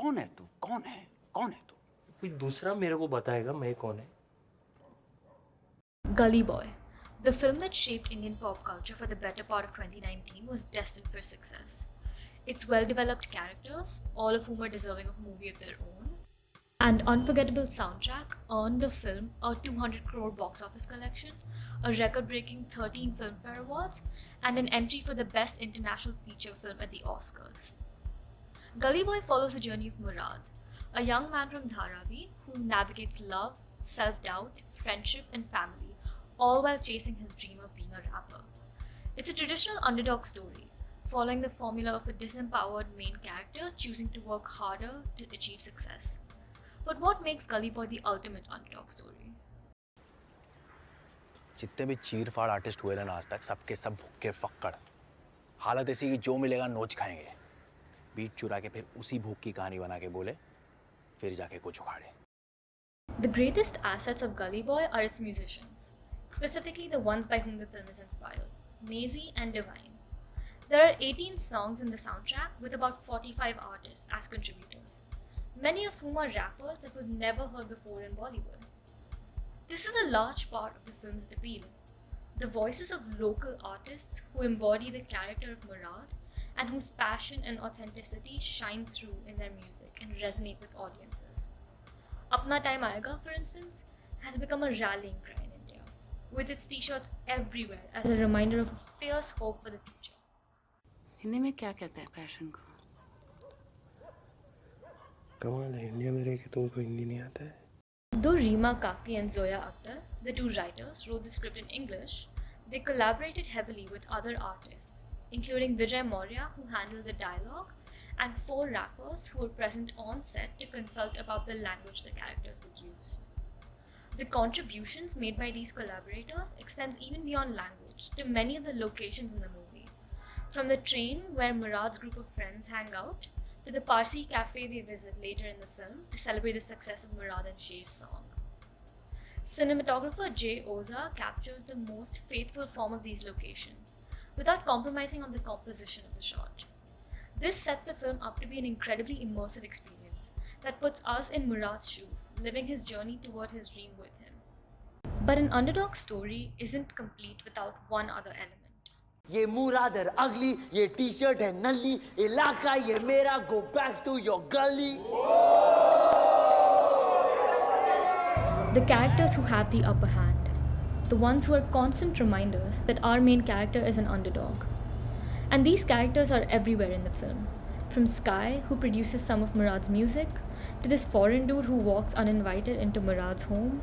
कौन है तू? कौन है? कौन है तू? कोई दूसरा मेरे को बताएगा मैं कौन है. Gully Boy, the film that shaped Indian pop culture for the better part of 2019, was destined for success. Its well-developed characters, all of whom are deserving of a movie of their own, and unforgettable soundtrack earned the film a 200 crore box office collection, a record-breaking 13 Filmfare Awards, and an entry for the Best International Feature Film at the Oscars. Gully Boy follows the journey of Murad, a young man from Dharavi who navigates love, self-doubt, friendship, and family, all while chasing his dream of being a rapper. It's a traditional underdog story, following the formula of a disempowered main character choosing to work harder to achieve success. But what makes Gully Boy the ultimate underdog story? जितने भी चीर-फाड़ artist हुए ना आज तक, सबके सब भुक्के फक्कड़. हालत ऐसी कि जो मिलेगा नोच खाएंगे. बीट चुरा के फिर उसी भूख की कहानी बना के बोले, फिर जाके कुछ उखाड़े. The greatest assets of Gully Boy are its musicians, specifically the ones by whom the film is inspired, Nazy and Divine. There are 18 songs in the soundtrack with about 45 artists as contributors, many of whom are rappers that we've never heard before in Bollywood. This is a large part of the film's appeal, the voices of local artists who embody the character of Murad and whose passion and authenticity shine through in their music and resonate with audiences. Apna Time Aayega, for instance, has become a rallying cry in India, with its t-shirts everywhere as a reminder of a fierce hope for the future. Hindi में क्या कहते हैं passion को? कमाल है India में रह के तुमको हिंदी नहीं आता है. Though Reema Kaki and Zoya Akhtar, the two writers, wrote the script in English, they collaborated heavily with other artists, including Vijay Maurya, who handled the dialogue, and 4 rappers who were present on set to consult about the language the characters would use. The contributions made by these collaborators extends even beyond language to many of the locations in the movie, from the train where Murad's group of friends hang out, to the Parsi cafe they visit later in the film to celebrate the success of Murad and Shay's song. Cinematographer Jay Oza captures the most faithful form of these locations, without compromising on the composition of the shot. This sets the film up to be an incredibly immersive experience that puts us in Murad's shoes, living his journey toward his dream with him. But an underdog story isn't complete without one other element. ये मुरादर अगली, ये T shirt है नल्ली, इलाका ये मेरा, go back to your gully. The characters who have the upper hand, the ones who are constant reminders that our main character is an underdog. And these characters are everywhere in the film, from Sky, who produces some of Murad's music, to this foreign dude who walks uninvited into Murad's home,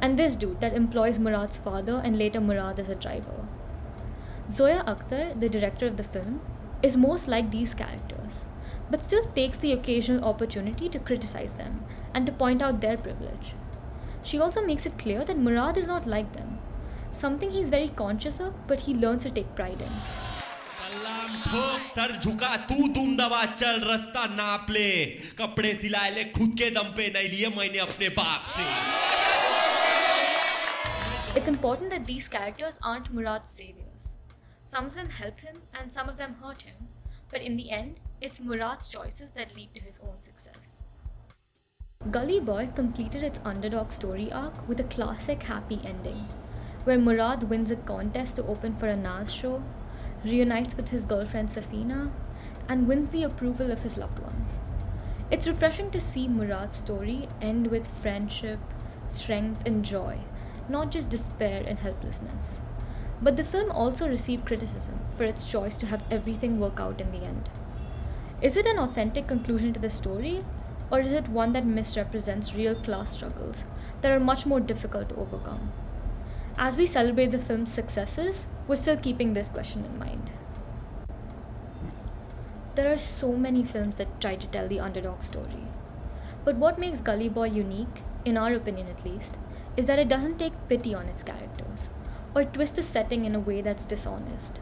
and this dude that employs Murad's father and later Murad as a driver. Zoya Akhtar, the director of the film, is most like these characters, but still takes the occasional opportunity to criticize them and to point out their privilege. She also makes it clear that Murad is not like them, something he's very conscious of but he learns to take pride in. ठोक sir झुका तू दुम दबा चल रास्ता नाप ले कपड़े सिलाए ले खुद के दम पे नहीं लिए मैंने अपने बाप से. It's important that these characters aren't Murad's saviors. Some of them help him and some of them hurt him, but in the end, it's Murad's choices that lead to his own success. Gully Boy completed its underdog story arc with a classic happy ending, where Murad wins a contest to open for a Nas show, reunites with his girlfriend Safina, and wins the approval of his loved ones. It's refreshing to see Murad's story end with friendship, strength, and joy, not just despair and helplessness. But the film also received criticism for its choice to have everything work out in the end. Is it an authentic conclusion to the story, or is it one that misrepresents real class struggles that are much more difficult to overcome? As we celebrate the film's successes, we're still keeping this question in mind. There are so many films that try to tell the underdog story. But what makes Gully Boy unique, in our opinion at least, is that it doesn't take pity on its characters, or twist the setting in a way that's dishonest.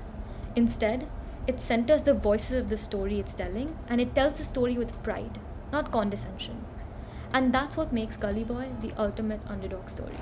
Instead, it centers the voices of the story it's telling, and it tells the story with pride, not condescension. And that's what makes Gully Boy the ultimate underdog story.